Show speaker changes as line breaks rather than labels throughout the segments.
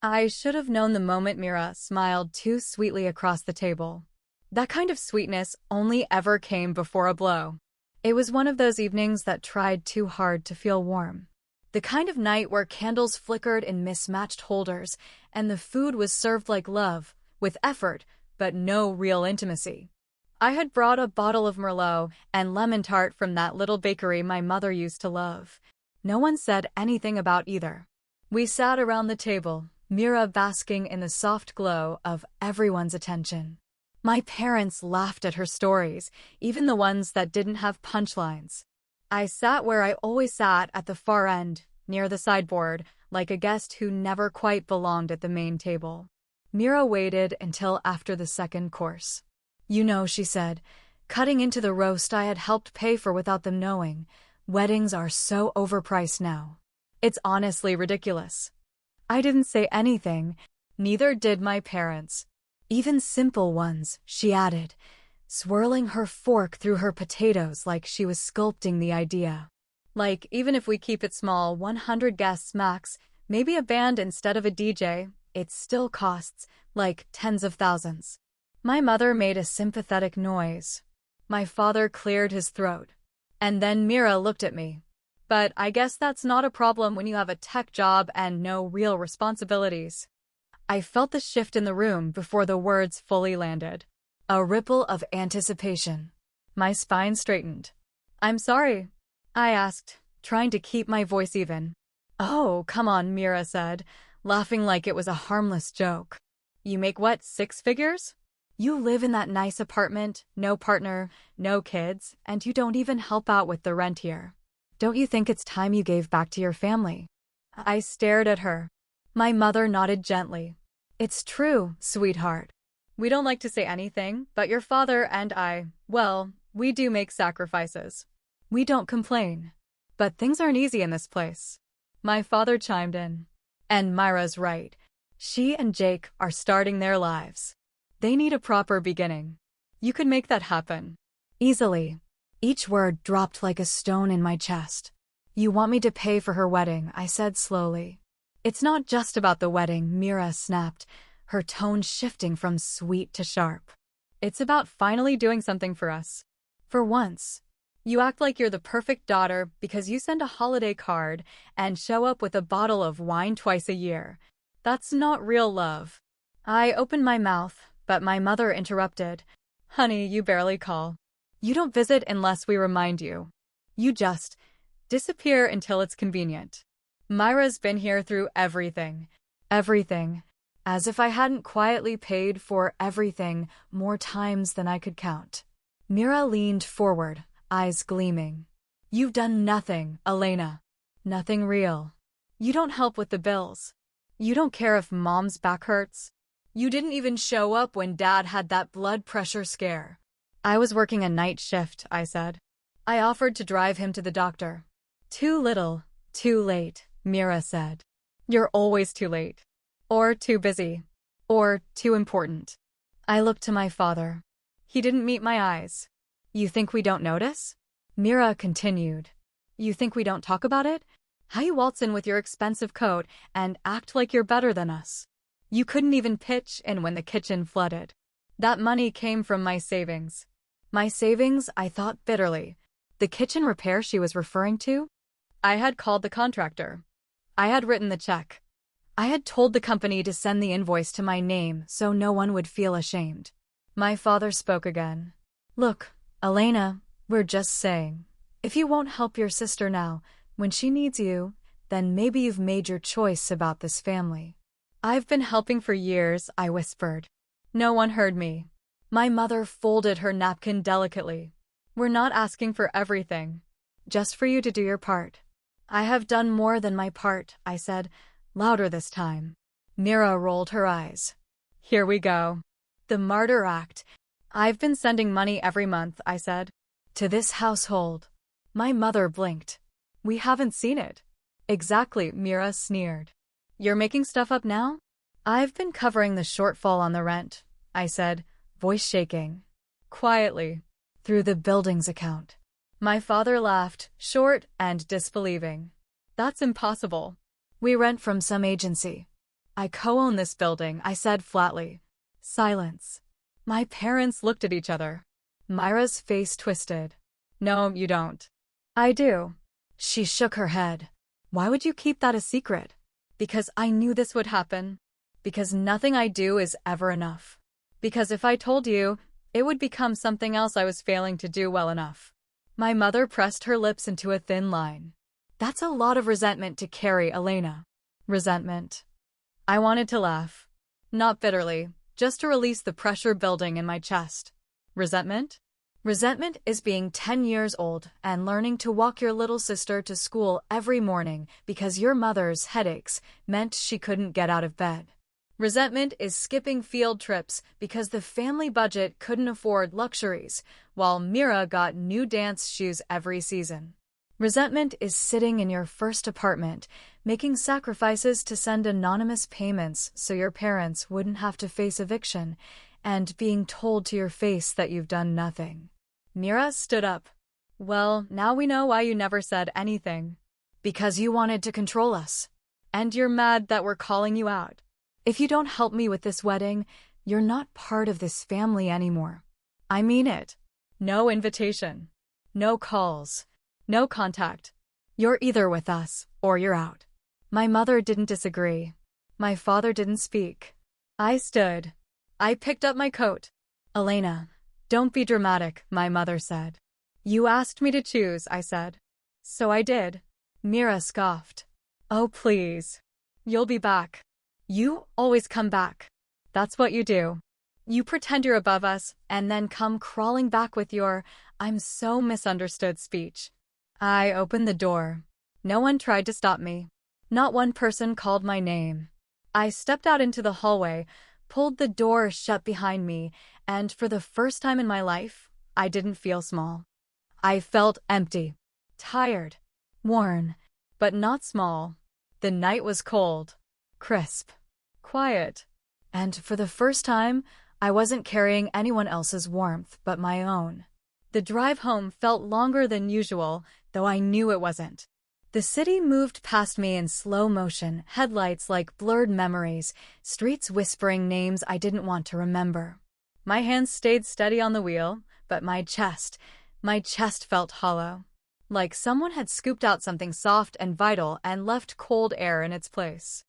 I should have known the moment Mira smiled too sweetly across the table. That kind of sweetness only ever came before a blow. It was one of those evenings that tried too hard to feel warm. The kind of night where candles flickered in mismatched holders and the food was served like love, with effort, but no real intimacy. I had brought a bottle of Merlot and lemon tart from that little bakery my mother used to love. No one said anything about either. We sat around the table, Mira basking in the soft glow of everyone's attention. My parents laughed at her stories, even the ones that didn't have punchlines. I sat where I always sat at the far end, near the sideboard, like a guest who never quite belonged at the main table. Mira waited until after the second course. You know, she said, cutting into the roast I had helped pay for without them knowing. Weddings are so overpriced now. It's honestly ridiculous. I didn't say anything, neither did my parents. Even simple ones, she added, swirling her fork through her potatoes like she was sculpting the idea. Like, even if we keep it small, 100 guests max, maybe a band instead of a DJ, it still costs, like, tens of thousands. My mother made a sympathetic noise. My father cleared his throat. And then Mira looked at me. But I guess that's not a problem when you have a tech job and no real responsibilities. I felt the shift in the room before the words fully landed. A ripple of anticipation. My spine straightened. I'm sorry, I asked, trying to keep my voice even. Oh, come on, Mira said, laughing like it was a harmless joke. You make what, 6 figures? You live in that nice apartment, no partner, no kids, and you don't even help out with the rent here. Don't you think it's time you gave back to your family? I stared at her. My mother nodded gently. It's true, sweetheart. We don't like to say anything, but your father and I, well, we do make sacrifices. We don't complain. But things aren't easy in this place. My father chimed in. And Myra's right. She and Jake are starting their lives. They need a proper beginning. You could make that happen. Easily. Each word dropped like a stone in my chest. You want me to pay for her wedding, I said slowly. It's not just about the wedding, Mira snapped, her tone shifting from sweet to sharp. It's about finally doing something for us. For once. You act like you're the perfect daughter because you send a holiday card and show up with a bottle of wine twice a year. That's not real love. I opened my mouth, but my mother interrupted. Honey, you barely call. You don't visit unless we remind you. You just disappear until it's convenient. Myra's been here through everything. Everything. As if I hadn't quietly paid for everything more times than I could count. Mira leaned forward, eyes gleaming. You've done nothing, Elena. Nothing real. You don't help with the bills. You don't care if mom's back hurts. You didn't even show up when dad had that blood pressure scare. I was working a night shift, I said. I offered to drive him to the doctor. Too little, too late, Mira said. You're always too late. Or too busy. Or too important. I looked to my father. He didn't meet my eyes. You think we don't notice? Mira continued. You think we don't talk about it? How you waltz in with your expensive coat and act like you're better than us. You couldn't even pitch in when the kitchen flooded. That money came from my savings. My savings, I thought bitterly. The kitchen repair she was referring to? I had called the contractor. I had written the check. I had told the company to send the invoice to my name so no one would feel ashamed. My father spoke again. Look, Elena, we're just saying. If you won't help your sister now, when she needs you, then maybe you've made your choice about this family. I've been helping for years, I whispered. No one heard me. My mother folded her napkin delicately. We're not asking for everything. Just for you to do your part. I have done more than my part, I said, louder this time. Mira rolled her eyes. Here we go. The martyr act. I've been sending money every month, I said. To this household. My mother blinked. We haven't seen it. Exactly, Mira sneered. You're making stuff up now? I've been covering the shortfall on the rent, I said, voice shaking. Quietly. Through the building's account. My father laughed, short and disbelieving. That's impossible. We rent from some agency. I co-own this building, I said flatly. Silence. My parents looked at each other. Myra's face twisted. No, you don't. I do. She shook her head. Why would you keep that a secret? Because I knew this would happen. Because nothing I do is ever enough. Because if I told you, it would become something else I was failing to do well enough. My mother pressed her lips into a thin line. That's a lot of resentment to carry, Elena. Resentment. I wanted to laugh. Not bitterly, just to release the pressure building in my chest. Resentment? Resentment is being 10 years old and learning to walk your little sister to school every morning because your mother's headaches meant she couldn't get out of bed. Resentment is skipping field trips because the family budget couldn't afford luxuries, while Mira got new dance shoes every season. Resentment is sitting in your first apartment, making sacrifices to send anonymous payments so your parents wouldn't have to face eviction, and being told to your face that you've done nothing. Mira stood up. Well, now we know why you never said anything. Because you wanted to control us. And you're mad that we're calling you out. If you don't help me with this wedding, you're not part of this family anymore. I mean it. No invitation. No calls. No contact. You're either with us, or you're out. My mother didn't disagree. My father didn't speak. I stood. I picked up my coat. Elena, don't be dramatic, my mother said. You asked me to choose, I said. So I did. Mira scoffed. Oh, please. You'll be back. You always come back. That's what you do. You pretend you're above us, and then come crawling back with your "I'm so misunderstood" speech. I opened the door. No one tried to stop me. Not one person called my name. I stepped out into the hallway, pulled the door shut behind me, and for the first time in my life, I didn't feel small. I felt empty, tired, worn, but not small. The night was cold, crisp, quiet, and for the first time, I wasn't carrying anyone else's warmth but my own. The drive home felt longer than usual, though I knew it wasn't. The city moved past me in slow motion, headlights like blurred memories, streets whispering names I didn't want to remember. My hands stayed steady on the wheel, but my chest felt hollow. Like someone had scooped out something soft and vital and left cold air in its place.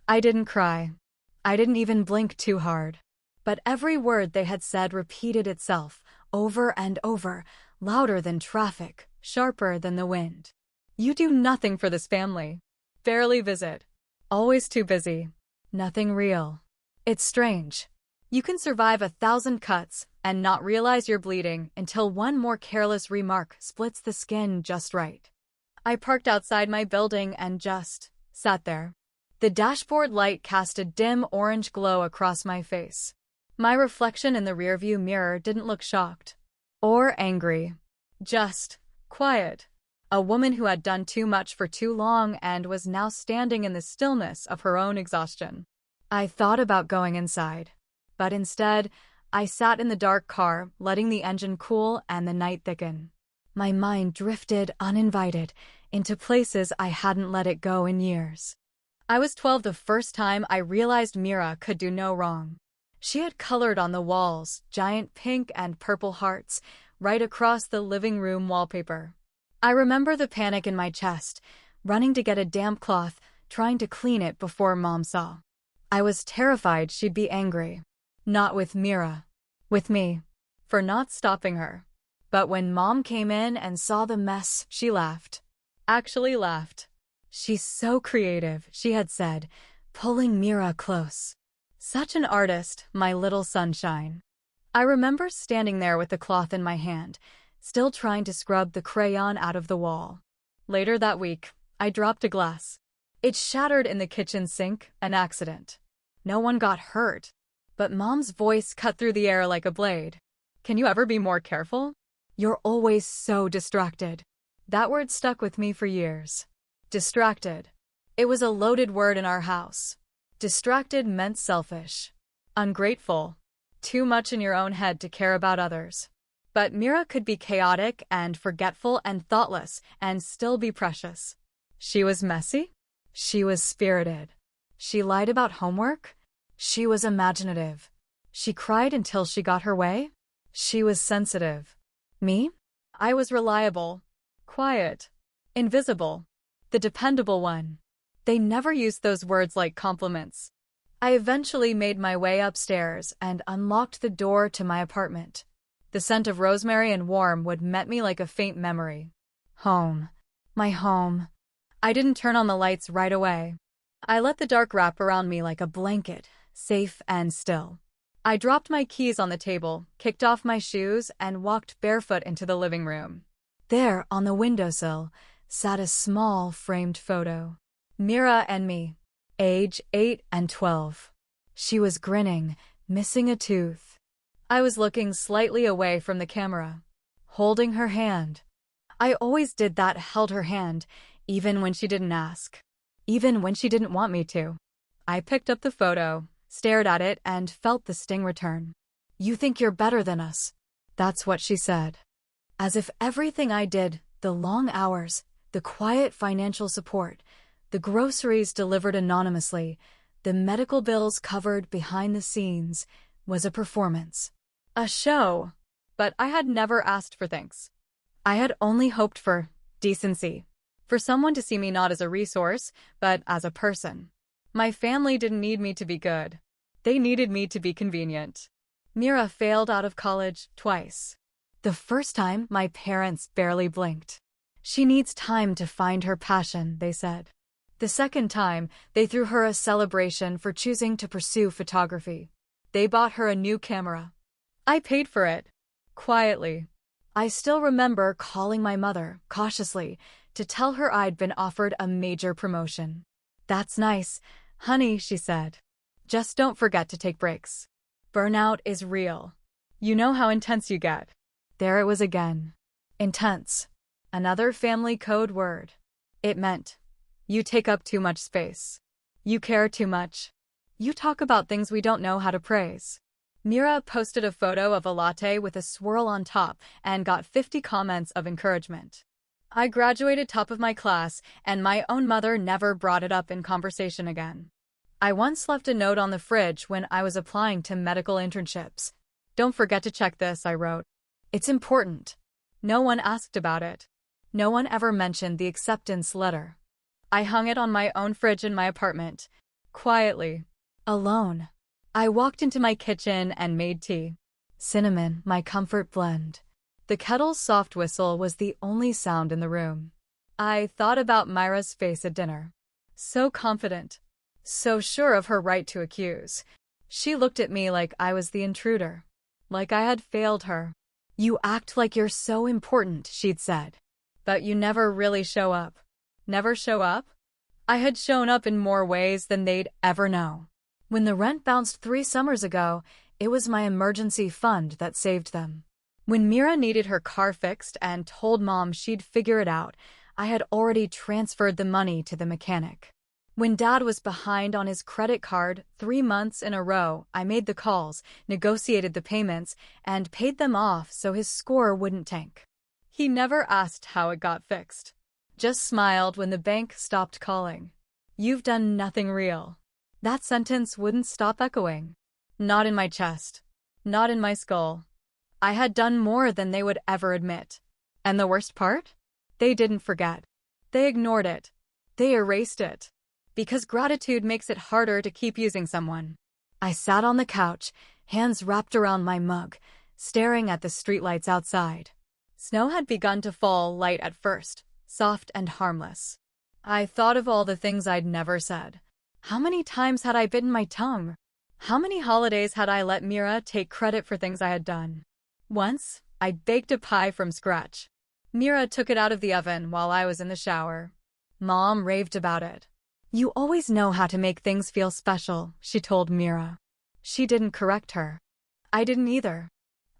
I didn't cry. I didn't even blink too hard. But every word they had said repeated itself, over and over, louder than traffic, sharper than the wind. You do nothing for this family. Barely visit. Always too busy. Nothing real. It's strange. You can survive 1,000 cuts and not realize you're bleeding until one more careless remark splits the skin just right. I parked outside my building and just sat there. The dashboard light cast a dim orange glow across my face. My reflection in the rearview mirror didn't look shocked or angry. Just quiet. A woman who had done too much for too long and was now standing in the stillness of her own exhaustion. I thought about going inside, but instead, I sat in the dark car, letting the engine cool and the night thicken. My mind drifted uninvited into places I hadn't let it go in years. I was 12 the first time I realized Mira could do no wrong. She had colored on the walls, giant pink and purple hearts, right across the living room wallpaper. I remember the panic in my chest, running to get a damp cloth, trying to clean it before Mom saw. I was terrified she'd be angry. Not with Mira. With me. For not stopping her. But when Mom came in and saw the mess, she laughed. Actually laughed. She's so creative, she had said, pulling Mira close. Such an artist, my little sunshine. I remember standing there with the cloth in my hand, still trying to scrub the crayon out of the wall. Later that week, I dropped a glass. It shattered in the kitchen sink, an accident. No one got hurt. But Mom's voice cut through the air like a blade. Can you ever be more careful? You're always so distracted. That word stuck with me for years. Distracted. It was a loaded word in our house. Distracted meant selfish. Ungrateful. Too much in your own head to care about others. But Mira could be chaotic and forgetful and thoughtless and still be precious. She was messy. She was spirited. She lied about homework? She was imaginative. She cried until she got her way? She was sensitive. Me? I was reliable, quiet, invisible, the dependable one. They never used those words like compliments. I eventually made my way upstairs and unlocked the door to my apartment. The scent of rosemary and warmwood met me like a faint memory. Home. My home. I didn't turn on the lights right away. I let the dark wrap around me like a blanket, safe and still. I dropped my keys on the table, kicked off my shoes, and walked barefoot into the living room. There, on the windowsill, sat a small framed photo. Mira and me, age 8 and 12. She was grinning, missing a tooth. I was looking slightly away from the camera, holding her hand. I always did that, held her hand, even when she didn't ask. Even when she didn't want me to. I picked up the photo, stared at it, and felt the sting return. You think you're better than us. That's what she said. As if everything I did, the long hours, the quiet financial support, the groceries delivered anonymously, the medical bills covered behind the scenes, was a performance. A show. But I had never asked for thanks. I had only hoped for decency. For someone to see me not as a resource, but as a person. My family didn't need me to be good. They needed me to be convenient. Mira failed out of college twice. The first time, my parents barely blinked. She needs time to find her passion, they said. The second time, they threw her a celebration for choosing to pursue photography. They bought her a new camera. I paid for it. Quietly. I still remember calling my mother, cautiously, to tell her I'd been offered a major promotion. That's nice, honey, she said. Just don't forget to take breaks. Burnout is real. You know how intense you get. There it was again. Intense. Another family code word. It meant, you take up too much space. You care too much. You talk about things we don't know how to praise. Mira posted a photo of a latte with a swirl on top and got 50 comments of encouragement. I graduated top of my class, and my own mother never brought it up in conversation again. I once left a note on the fridge when I was applying to medical internships. Don't forget to check this, I wrote. It's important. No one asked about it. No one ever mentioned the acceptance letter. I hung it on my own fridge in my apartment. Quietly. Alone. I walked into my kitchen and made tea. Cinnamon, my comfort blend. The kettle's soft whistle was the only sound in the room. I thought about Myra's face at dinner. So confident. So sure of her right to accuse. She looked at me like I was the intruder. Like I had failed her. You act like you're so important, she'd said. But you never really show up. Never show up? I had shown up in more ways than they'd ever know. When the rent bounced 3 summers ago, it was my emergency fund that saved them. When Mira needed her car fixed and told Mom she'd figure it out, I had already transferred the money to the mechanic. When Dad was behind on his credit card 3 months in a row, I made the calls, negotiated the payments, and paid them off so his score wouldn't tank. He never asked how it got fixed. Just smiled when the bank stopped calling. You've done nothing real. That sentence wouldn't stop echoing. Not in my chest. Not in my skull. I had done more than they would ever admit. And the worst part? They didn't forget. They ignored it. They erased it. Because gratitude makes it harder to keep using someone. I sat on the couch, hands wrapped around my mug, staring at the streetlights outside. Snow had begun to fall light at first, soft and harmless. I thought of all the things I'd never said. How many times had I bitten my tongue? How many holidays had I let Mira take credit for things I had done? Once, I baked a pie from scratch. Mira took it out of the oven while I was in the shower. Mom raved about it. You always know how to make things feel special, she told Mira. She didn't correct her. I didn't either.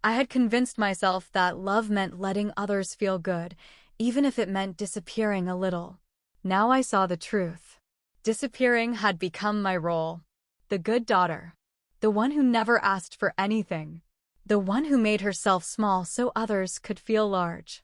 I had convinced myself that love meant letting others feel good, even if it meant disappearing a little. Now I saw the truth. Disappearing had become my role. The good daughter. The one who never asked for anything. The one who made herself small so others could feel large.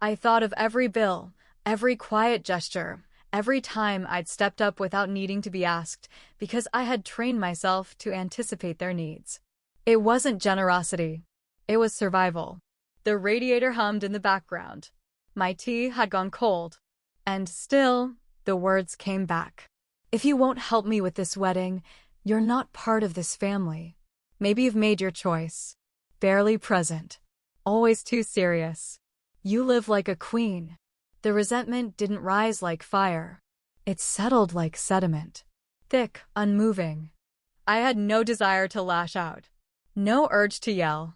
I thought of every bill, every quiet gesture, Every time I'd stepped up without needing to be asked, because I had trained myself to anticipate their needs. It wasn't generosity. It was survival. The radiator hummed in the background. My tea had gone cold. And still, the words came back. If you won't help me with this wedding, you're not part of this family. Maybe you've made your choice. Barely present. Always too serious. You live like a queen. The resentment didn't rise like fire. It settled like sediment. Thick, unmoving. I had no desire to lash out. No urge to yell.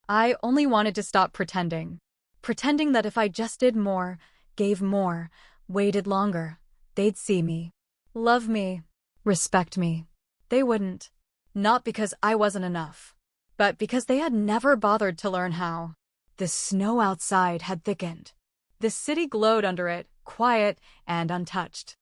I only wanted to stop pretending. Pretending that if I just did more, gave more, waited longer, they'd see me. Love me. Respect me. They wouldn't. Not because I wasn't enough, but because they had never bothered to learn how. The snow outside had thickened. The city glowed under it, quiet and untouched.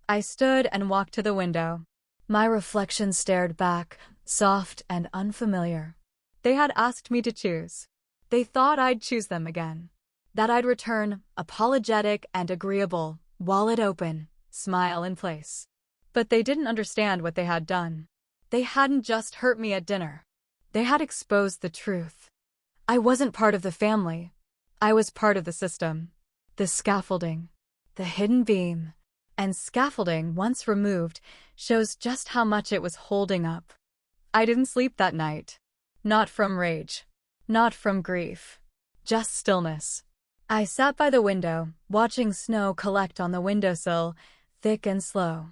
I stood and walked to the window. My reflection stared back, soft and unfamiliar. They had asked me to choose. They thought I'd choose them again. That I'd return, apologetic and agreeable, wallet open, smile in place. But they didn't understand what they had done. They hadn't just hurt me at dinner. They had exposed the truth. I wasn't part of the family. I was part of the system. The scaffolding. The hidden beam. And scaffolding, once removed, shows just how much it was holding up. I didn't sleep that night. Not from rage. Not from grief. Just stillness. I sat by the window, watching snow collect on the windowsill, thick and slow.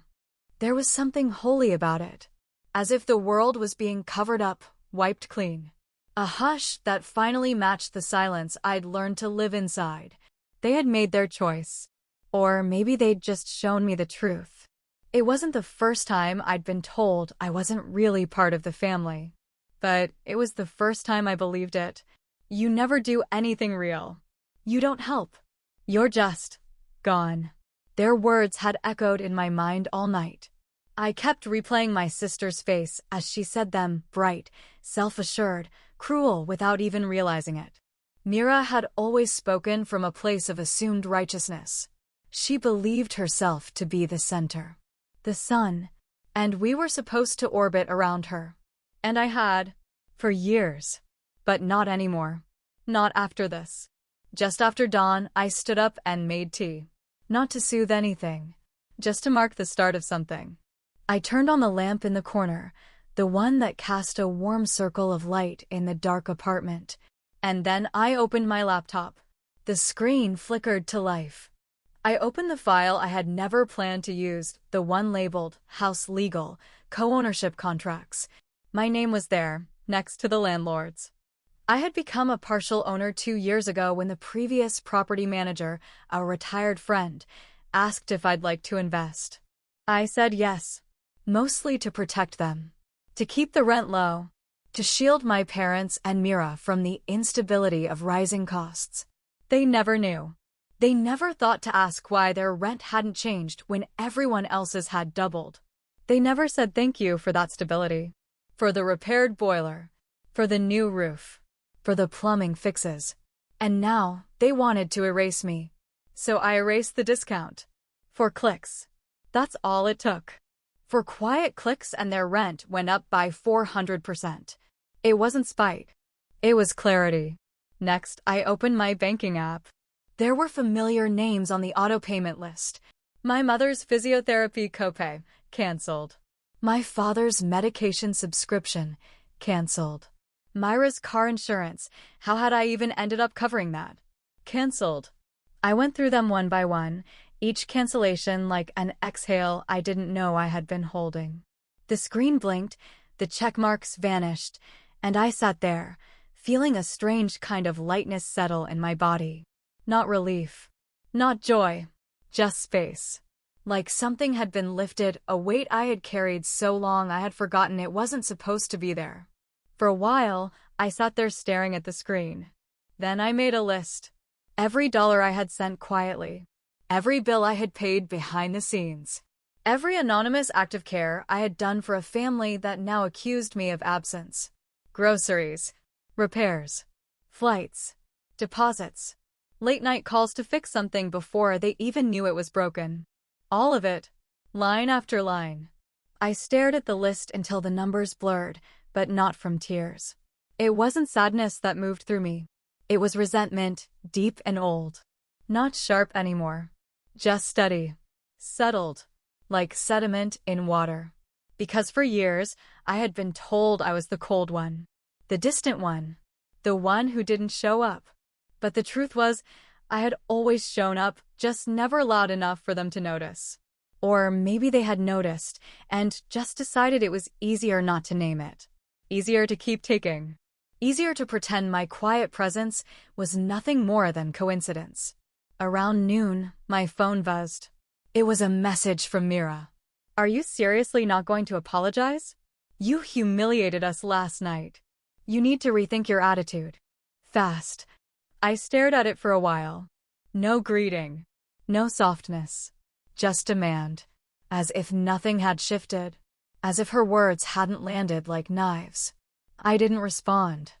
There was something holy about it. As if the world was being covered up, wiped clean. A hush that finally matched the silence I'd learned to live inside. They had made their choice. Or maybe they'd just shown me the truth. It wasn't the first time I'd been told I wasn't really part of the family. But it was the first time I believed it. You never do anything real. You don't help. You're just gone. Their words had echoed in my mind all night. I kept replaying my sister's face as she said them, bright, self-assured, cruel without even realizing it. Mira had always spoken from a place of assumed righteousness. She believed herself to be the center, the sun, and we were supposed to orbit around her. And I had, for years. But not anymore. Not after this. Just after dawn, I stood up and made tea. Not to soothe anything, just to mark the start of something. I turned on the lamp in the corner, the one that cast a warm circle of light in the dark apartment. And then I opened my laptop. The screen flickered to life. I opened the file I had never planned to use, the one labeled House Legal, Co-Ownership Contracts. My name was there, next to the landlord's. I had become a partial owner 2 years ago when the previous property manager, a retired friend, asked if I'd like to invest. I said yes, mostly to protect them, to keep the rent low, to shield my parents and Mira from the instability of rising costs. They never knew. They never thought to ask why their rent hadn't changed when everyone else's had doubled. They never said thank you for that stability, for the repaired boiler, for the new roof, for the plumbing fixes. And now, they wanted to erase me. So I erased the discount. For clicks. That's all it took. For quiet clicks, and their rent went up by 400%. It wasn't spite. It was clarity. Next, I opened my banking app. There were familiar names on the auto payment list. My mother's physiotherapy copay, canceled. My father's medication subscription, canceled. Myra's car insurance, how had I even ended up covering that? Canceled. I went through them one by one, each cancellation like an exhale I didn't know I had been holding. The screen blinked, the check marks vanished, and I sat there, feeling a strange kind of lightness settle in my body. Not relief. Not joy. Just space. Like something had been lifted, a weight I had carried so long I had forgotten it wasn't supposed to be there. For a while, I sat there staring at the screen. Then I made a list. Every dollar I had sent quietly. Every bill I had paid behind the scenes. Every anonymous act of care I had done for a family that now accused me of absence. Groceries. Repairs. Flights. Deposits. Late-night calls to fix something before they even knew it was broken. All of it. Line after line. I stared at the list until the numbers blurred, but not from tears. It wasn't sadness that moved through me. It was resentment, deep and old. Not sharp anymore. Just steady. Settled. Like sediment in water. Because for years, I had been told I was the cold one. The distant one. The one who didn't show up. But the truth was, I had always shown up, just never loud enough for them to notice. Or maybe they had noticed, and just decided it was easier not to name it. Easier to keep taking. Easier to pretend my quiet presence was nothing more than coincidence. Around noon, my phone buzzed. It was a message from Mira. Are you seriously not going to apologize? You humiliated us last night. You need to rethink your attitude. Fast. I stared at it for a while. No greeting. No softness. Just demand. As if nothing had shifted. As if her words hadn't landed like knives. I didn't respond.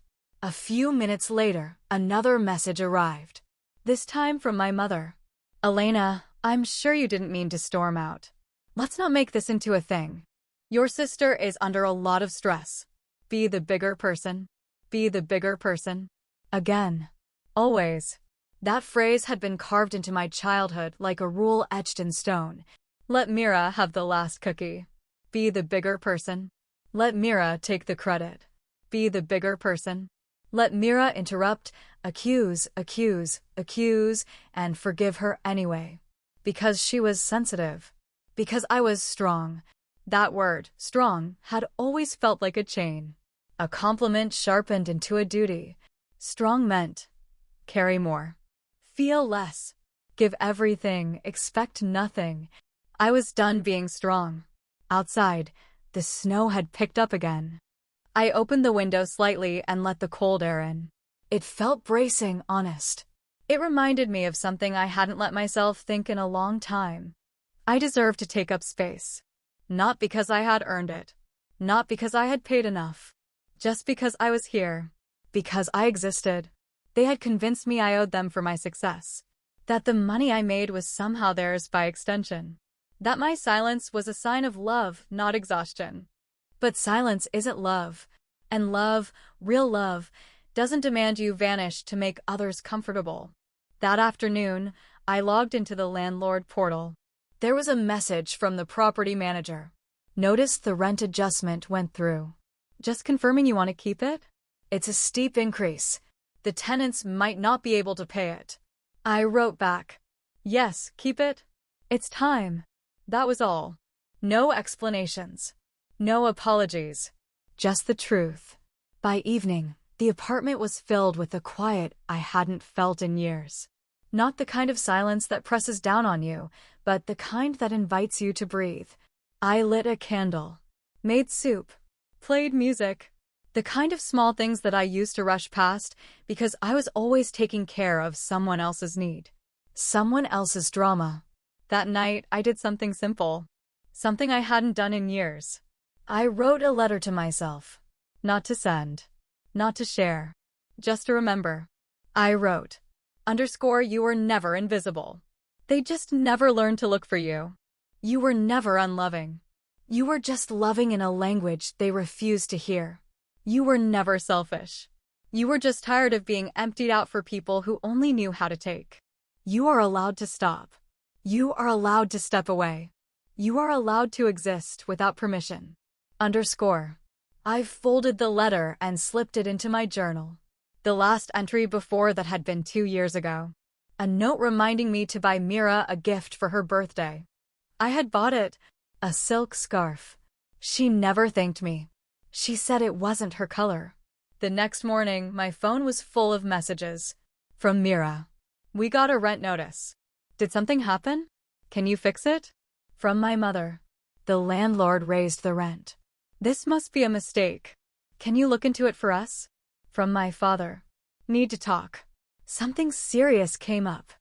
A few minutes later, another message arrived. This time from my mother. Elena, I'm sure you didn't mean to storm out. Let's not make this into a thing. Your sister is under a lot of stress. Be the bigger person. Be the bigger person. Again. Always. That phrase had been carved into my childhood like a rule etched in stone. Let Mira have the last cookie. Be the bigger person. Let Mira take the credit. Be the bigger person. Let Mira interrupt, accuse, and forgive her anyway. Because she was sensitive. Because I was strong. That word, strong, had always felt like a chain. A compliment sharpened into a duty. Strong meant carry more. Feel less. Give everything, expect nothing. I was done being strong. Outside, the snow had picked up again. I opened the window slightly and let the cold air in. It felt bracing, honest. It reminded me of something I hadn't let myself think in a long time. I deserved to take up space. Not because I had earned it. Not because I had paid enough. Just because I was here. Because I existed. They had convinced me I owed them for my success. That the money I made was somehow theirs by extension. That my silence was a sign of love, not exhaustion. But silence isn't love. And love, real love, doesn't demand you vanish to make others comfortable. That afternoon, I logged into the landlord portal. There was a message from the property manager. Notice the rent adjustment went through. Just confirming you want to keep it? It's a steep increase. The tenants might not be able to pay it. I wrote back. Yes, keep it. It's time. That was all. No explanations. No apologies. Just the truth. By evening, the apartment was filled with the quiet I hadn't felt in years. Not the kind of silence that presses down on you, but the kind that invites you to breathe. I lit a candle. Made soup. Played music. The kind of small things that I used to rush past because I was always taking care of someone else's need. Someone else's drama. That night, I did something simple. Something I hadn't done in years. I wrote a letter to myself. Not to send. Not to share. Just to remember. I wrote. You were never invisible. They just never learned to look for you. You were never unloving. You were just loving in a language they refused to hear. You were never selfish. You were just tired of being emptied out for people who only knew how to take. You are allowed to stop. You are allowed to step away. You are allowed to exist without permission. I folded the letter and slipped it into my journal. The last entry before that had been 2 years ago. A note reminding me to buy Mira a gift for her birthday. I had bought it. A silk scarf. She never thanked me. She said it wasn't her color. The next morning, my phone was full of messages. From Mira. We got a rent notice. Did something happen? Can you fix it? From my mother. The landlord raised the rent. This must be a mistake. Can you look into it for us? From my father. Need to talk. Something serious came up.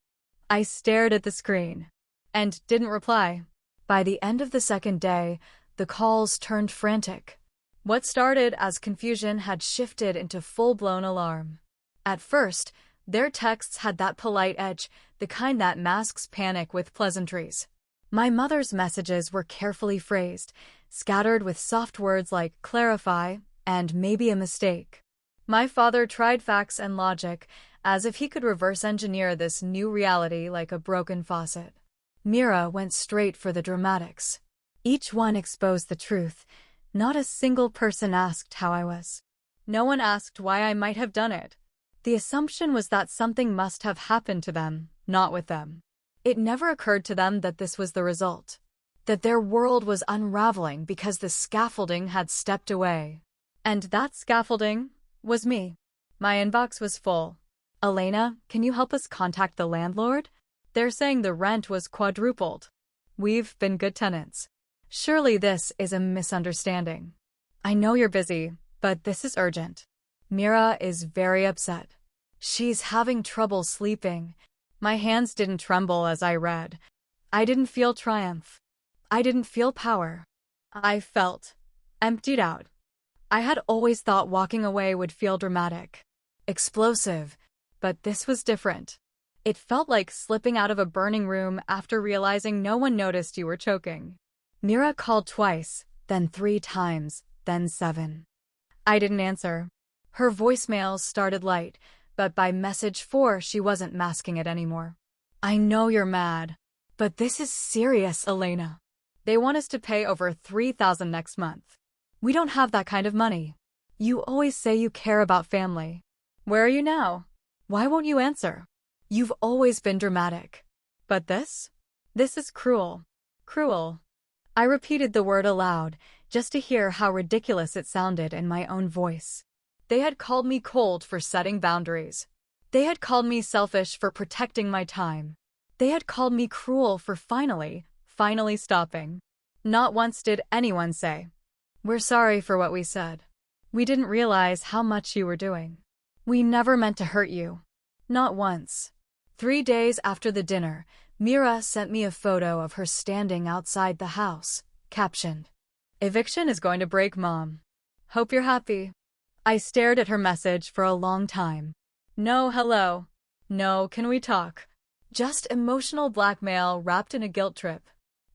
I stared at the screen. And didn't reply. By the end of the second day, the calls turned frantic. What started as confusion had shifted into full-blown alarm. At first, their texts had that polite edge, the kind that masks panic with pleasantries. My mother's messages were carefully phrased, scattered with soft words like clarify and maybe a mistake. My father tried facts and logic, as if he could reverse engineer this new reality like a broken faucet. Mira went straight for the dramatics. Each one exposed the truth. Not a single person asked how I was. No one asked why I might have done it. The assumption was that something must have happened to them, not with them. It never occurred to them that this was the result. That their world was unraveling because the scaffolding had stepped away. And that scaffolding was me. My inbox was full. Elena, can you help us contact the landlord? They're saying the rent was quadrupled. We've been good tenants. Surely this is a misunderstanding. I know you're busy, but this is urgent. Mira is very upset. She's having trouble sleeping. My hands didn't tremble as I read. I didn't feel triumph. I didn't feel power. I felt emptied out. I had always thought walking away would feel dramatic, explosive, but this was different. It felt like slipping out of a burning room after realizing no one noticed you were choking. Mira called twice, then 3 times, then 7. I didn't answer. Her voicemails started light, but by message 4 she wasn't masking it anymore. I know you're mad, but this is serious, Elena. They want us to pay over $3,000 next month. We don't have that kind of money. You always say you care about family. Where are you now? Why won't you answer? You've always been dramatic. But this? This is cruel. Cruel. I repeated the word aloud, just to hear how ridiculous it sounded in my own voice. They had called me cold for setting boundaries. They had called me selfish for protecting my time. They had called me cruel for finally stopping. Not once did anyone say, "We're sorry for what we said. We didn't realize how much you were doing. We never meant to hurt you." Not once. 3 days after the dinner, Mira sent me a photo of her standing outside the house, captioned, "Eviction is going to break, Mom. Hope you're happy." I stared at her message for a long time. No hello. No can we talk. Just emotional blackmail wrapped in a guilt trip.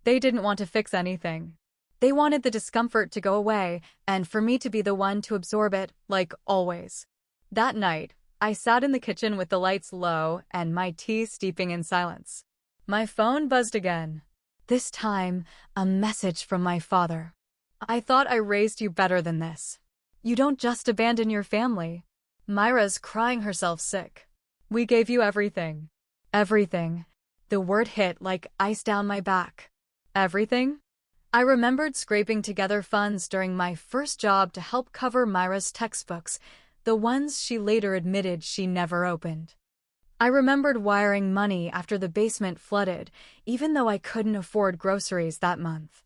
They didn't want to fix anything. They wanted the discomfort to go away and for me to be the one to absorb it, like always. That night, I sat in the kitchen with the lights low and my tea steeping in silence. My phone buzzed again. This time, a message from my father. "I thought I raised you better than this. You don't just abandon your family. Myra's crying herself sick. We gave you everything." Everything. The word hit like ice down my back. Everything? I remembered scraping together funds during my first job to help cover Myra's textbooks, the ones she later admitted she never opened. I remembered wiring money after the basement flooded, even though I couldn't afford groceries that month.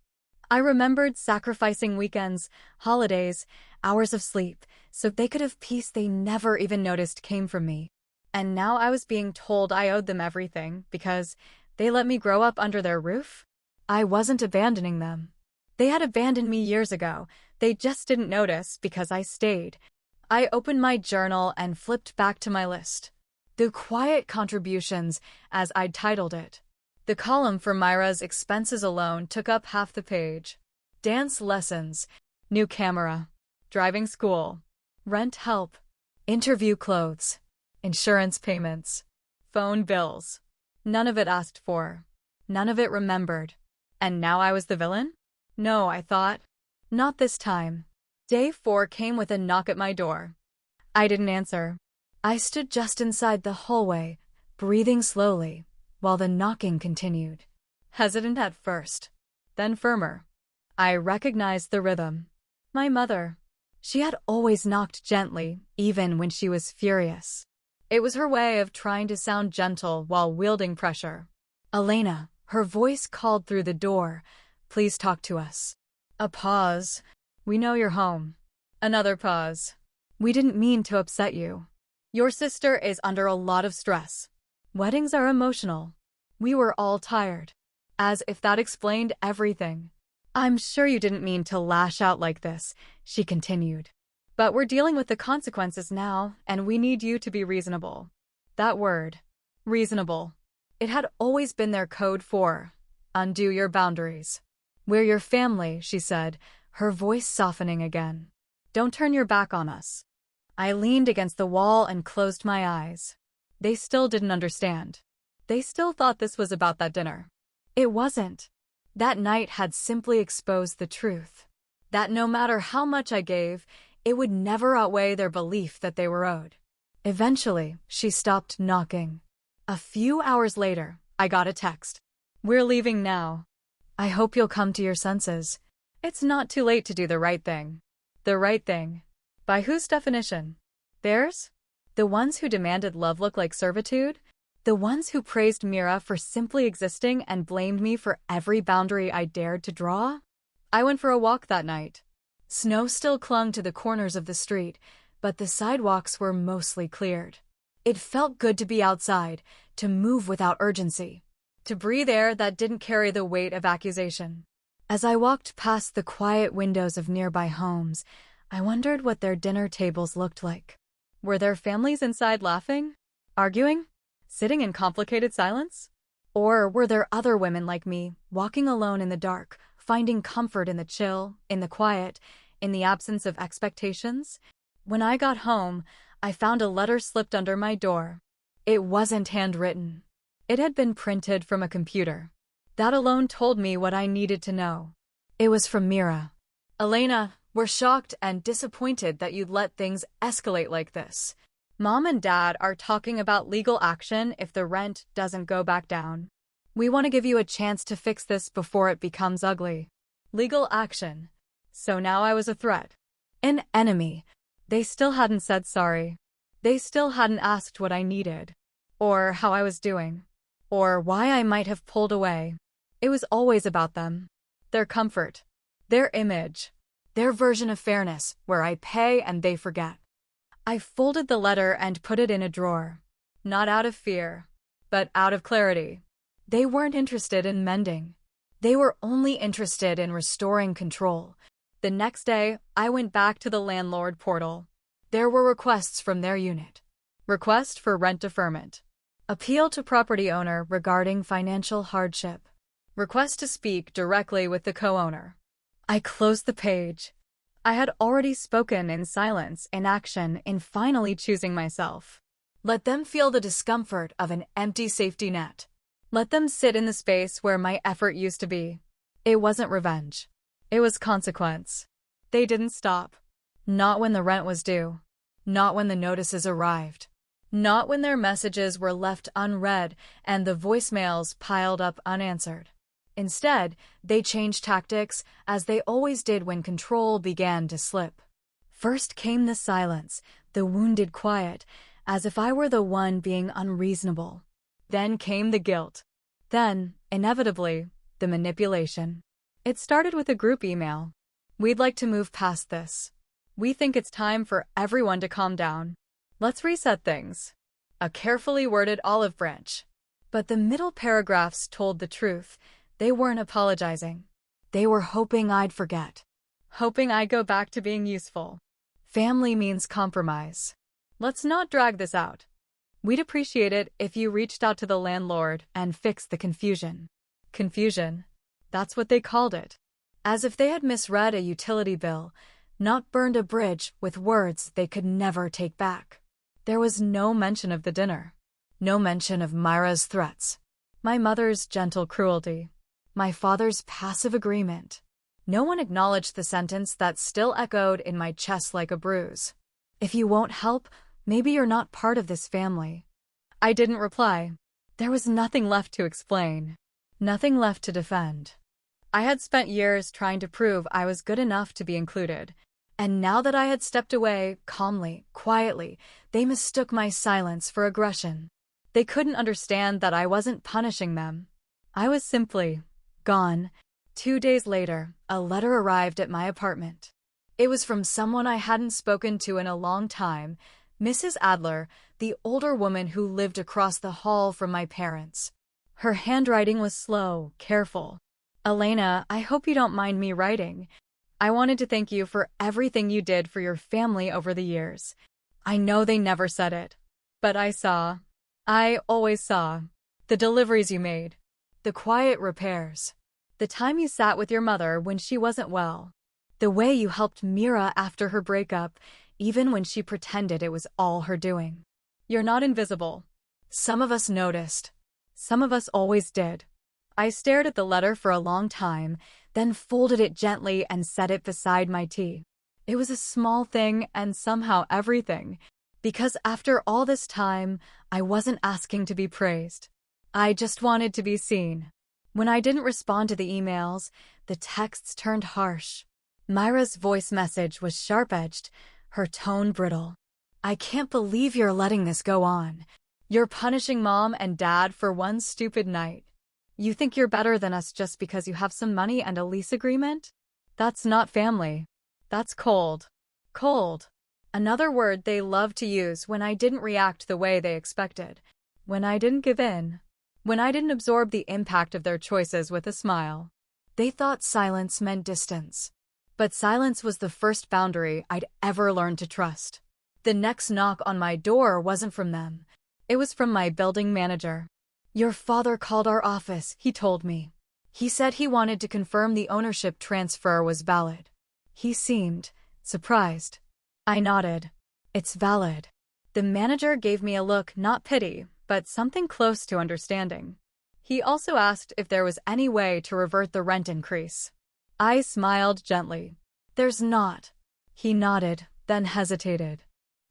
I remembered sacrificing weekends, holidays, hours of sleep, so they could have peace they never even noticed came from me. And now I was being told I owed them everything because they let me grow up under their roof? I wasn't abandoning them. They had abandoned me years ago. They just didn't notice because I stayed. I opened my journal and flipped back to my list. The Quiet Contributions, as I'd titled it. The column for Myra's expenses alone took up half the page. Dance lessons, new camera, driving school, rent help, interview clothes, insurance payments, phone bills. None of it asked for. None of it remembered. And now I was the villain? No, I thought. Not this time. Day 4 came with a knock at my door. I didn't answer. I stood just inside the hallway, breathing slowly, while the knocking continued. Hesitant at first, then firmer. I recognized the rhythm. My mother. She had always knocked gently, even when she was furious. It was her way of trying to sound gentle while wielding pressure. "Elena," her voice called through the door. "Please talk to us." A pause. "We know you're home." Another pause. "We didn't mean to upset you. Your sister is under a lot of stress. Weddings are emotional. We were all tired." As if that explained everything. "I'm sure you didn't mean to lash out like this," she continued. "But we're dealing with the consequences now, and we need you to be reasonable." That word. Reasonable. It had always been their code for Undo your boundaries. We're your family, she said, her voice softening again. Don't turn your back on us. I leaned against the wall and closed my eyes. They still didn't understand. They still thought this was about that dinner. It wasn't. That night had simply exposed the truth. That no matter how much I gave, it would never outweigh their belief that they were owed. Eventually, she stopped knocking. A few hours later, I got a text. We're leaving now. I hope you'll come to your senses. It's not too late to do the right thing. The right thing. By whose definition? Theirs? The ones who demanded love look like servitude? The ones who praised Mira for simply existing and blamed me for every boundary I dared to draw? I went for a walk that night. Snow still clung to the corners of the street, but the sidewalks were mostly cleared. It felt good to be outside, to move without urgency, to breathe air that didn't carry the weight of accusation. As I walked past the quiet windows of nearby homes, I wondered what their dinner tables looked like. Were their families inside laughing? Arguing? Sitting in complicated silence? Or were there other women like me, walking alone in the dark, finding comfort in the chill, in the quiet, in the absence of expectations? When I got home, I found a letter slipped under my door. It wasn't handwritten. It had been printed from a computer. That alone told me what I needed to know. It was from Mira. Elena, we're shocked and disappointed that you'd let things escalate like this. Mom and Dad are talking about legal action if the rent doesn't go back down. We want to give you a chance to fix this before it becomes ugly. Legal action. So now I was a threat. An enemy. They still hadn't said sorry. They still hadn't asked what I needed. Or how I was doing. Or why I might have pulled away. It was always about them. Their comfort. Their image. Their version of fairness, where I pay and they forget. I folded the letter and put it in a drawer. Not out of fear, but out of clarity. They weren't interested in mending. They were only interested in restoring control. The next day, I went back to the landlord portal. There were requests from their unit. Request for rent deferment. Appeal to property owner regarding financial hardship. Request to speak directly with the co-owner. I closed the page. I had already spoken in silence, in action, in finally choosing myself. Let them feel the discomfort of an empty safety net. Let them sit in the space where my effort used to be. It wasn't revenge. It was consequence. They didn't stop. Not when the rent was due. Not when the notices arrived. Not when their messages were left unread and the voicemails piled up unanswered. Instead, they changed tactics, as they always did when control began to slip. First came the silence, the wounded quiet, as if I were the one being unreasonable. Then came the guilt. Then, inevitably, the manipulation. It started with a group email. We'd like to move past this. We think it's time for everyone to calm down. Let's reset things. A carefully worded olive branch. But the middle paragraphs told the truth. They weren't apologizing. They were hoping I'd forget. Hoping I'd go back to being useful. Family means compromise. Let's not drag this out. We'd appreciate it if you reached out to the landlord and fixed the confusion. Confusion. That's what they called it. As if they had misread a utility bill, not burned a bridge with words they could never take back. There was no mention of the dinner. No mention of Myra's threats. My mother's gentle cruelty. My father's passive agreement. No one acknowledged the sentence that still echoed in my chest like a bruise. If you won't help, maybe you're not part of this family. I didn't reply. There was nothing left to explain. Nothing left to defend. I had spent years trying to prove I was good enough to be included. And now that I had stepped away, calmly, quietly, they mistook my silence for aggression. They couldn't understand that I wasn't punishing them. I was simply gone. 2 days later, a letter arrived at my apartment. It was from someone I hadn't spoken to in a long time, Mrs. Adler, the older woman who lived across the hall from my parents. Her handwriting was slow, careful. Elena, I hope you don't mind me writing. I wanted to thank you for everything you did for your family over the years. I know they never said it, but I always saw, the deliveries you made, The quiet repairs. The time you sat with your mother when she wasn't well. The way you helped Mira after her breakup, even when she pretended it was all her doing. You're not invisible. Some of us noticed. Some of us always did. I stared at the letter for a long time, then folded it gently and set it beside my tea. It was a small thing and somehow everything, because after all this time, I wasn't asking to be praised. I just wanted to be seen. When I didn't respond to the emails, the texts turned harsh. Myra's voice message was sharp-edged, her tone brittle. I can't believe you're letting this go on. You're punishing Mom and Dad for one stupid night. You think you're better than us just because you have some money and a lease agreement? That's not family. That's cold. Cold. Another word they love to use when I didn't react the way they expected. When I didn't give in. When I didn't absorb the impact of their choices with a smile. They thought silence meant distance. But silence was the first boundary I'd ever learned to trust. The next knock on my door wasn't from them. It was from my building manager. Your father called our office, he told me. He said he wanted to confirm the ownership transfer was valid. He seemed surprised. I nodded. It's valid. The manager gave me a look, not pity, but something close to understanding. He also asked if there was any way to revert the rent increase. I smiled gently. There's not. He nodded, then hesitated.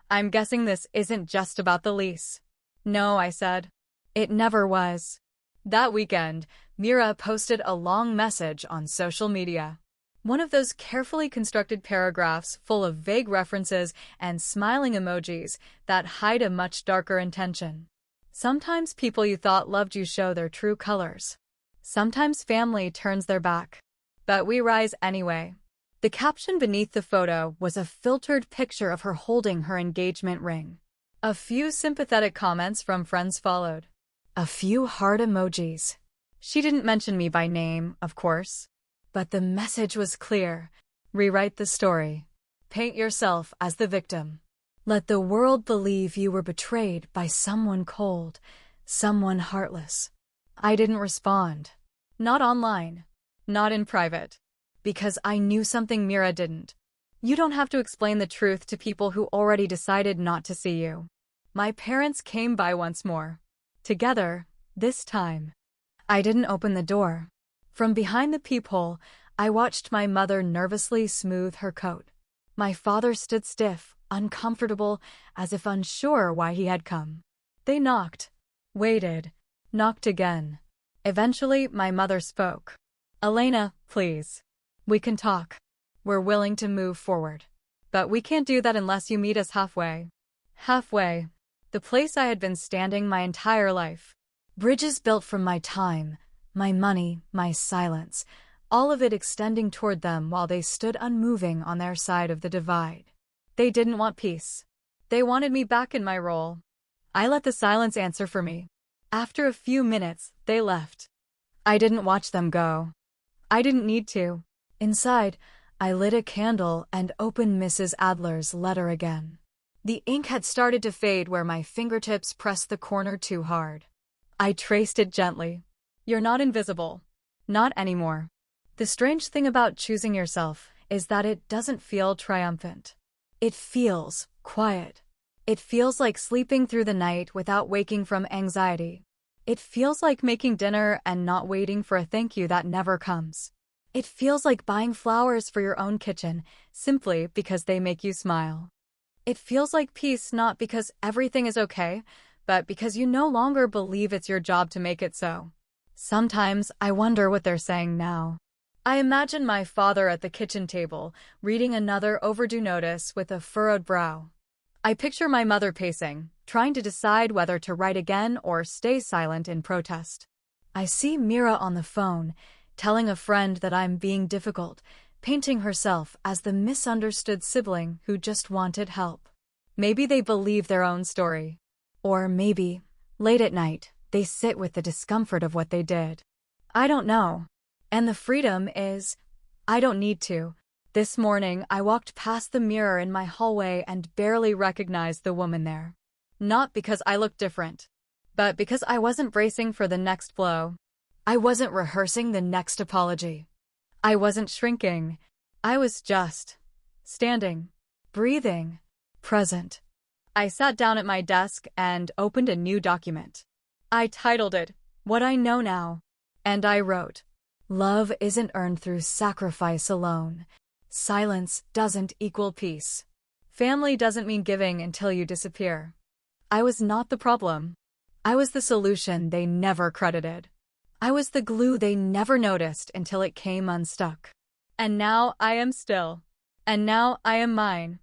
I'm guessing this isn't just about the lease. No, I said. It never was. That weekend, Mira posted a long message on social media. One of those carefully constructed paragraphs full of vague references and smiling emojis that hide a much darker intention. Sometimes people you thought loved you show their true colors. Sometimes family turns their back. But we rise anyway. The caption beneath the photo was a filtered picture of her holding her engagement ring. A few sympathetic comments from friends followed. A few heart emojis. She didn't mention me by name, of course. But the message was clear. Rewrite the story. Paint yourself as the victim. Let the world believe you were betrayed by someone cold, someone heartless. I didn't respond. Not online. Not in private. Because I knew something Mira didn't. You don't have to explain the truth to people who already decided not to see you. My parents came by once more. Together, this time. I didn't open the door. From behind the peephole, I watched my mother nervously smooth her coat. My father stood stiff, uncomfortable, as if unsure why he had come. They knocked. Waited. Knocked again. Eventually, my mother spoke. Elena, please. We can talk. We're willing to move forward. But we can't do that unless you meet us halfway. Halfway. The place I had been standing my entire life. Bridges built from my time, my money, my silence, all of it extending toward them while they stood unmoving on their side of the divide. They didn't want peace. They wanted me back in my role. I let the silence answer for me. After a few minutes, they left. I didn't watch them go. I didn't need to. Inside, I lit a candle and opened Mrs. Adler's letter again. The ink had started to fade where my fingertips pressed the corner too hard. I traced it gently. You're not invisible. Not anymore. The strange thing about choosing yourself is that it doesn't feel triumphant. It feels quiet. It feels like sleeping through the night without waking from anxiety. It feels like making dinner and not waiting for a thank you that never comes. It feels like buying flowers for your own kitchen simply because they make you smile. It feels like peace not because everything is okay, but because you no longer believe it's your job to make it so. Sometimes I wonder what they're saying now. I imagine my father at the kitchen table, reading another overdue notice with a furrowed brow. I picture my mother pacing, trying to decide whether to write again or stay silent in protest. I see Mira on the phone, telling a friend that I'm being difficult, painting herself as the misunderstood sibling who just wanted help. Maybe they believe their own story. Or maybe, late at night, they sit with the discomfort of what they did. I don't know. And the freedom is, I don't need to. This morning, I walked past the mirror in my hallway and barely recognized the woman there. Not because I looked different, but because I wasn't bracing for the next blow. I wasn't rehearsing the next apology. I wasn't shrinking. I was just standing, breathing, present. I sat down at my desk and opened a new document. I titled it, What I Know Now, and I wrote, Love isn't earned through sacrifice alone. Silence doesn't equal peace. Family doesn't mean giving until you disappear. I was not the problem. I was the solution they never credited. I was the glue they never noticed until it came unstuck. And now I am still. And now I am mine.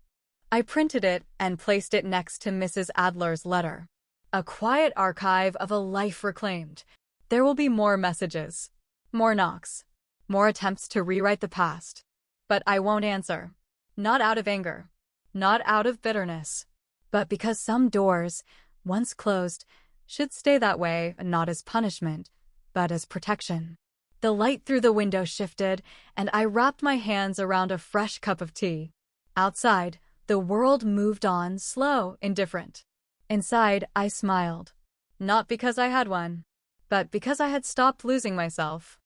I printed it and placed it next to Mrs. Adler's letter. A quiet archive of a life reclaimed. There will be more messages, more knocks, more attempts to rewrite the past. But I won't answer. Not out of anger, not out of bitterness, but because some doors, once closed, should stay that way, not as punishment, but as protection. The light through the window shifted, and I wrapped my hands around a fresh cup of tea. Outside, the world moved on, slow, indifferent. Inside, I smiled. Not because I had one, but because I had stopped losing myself.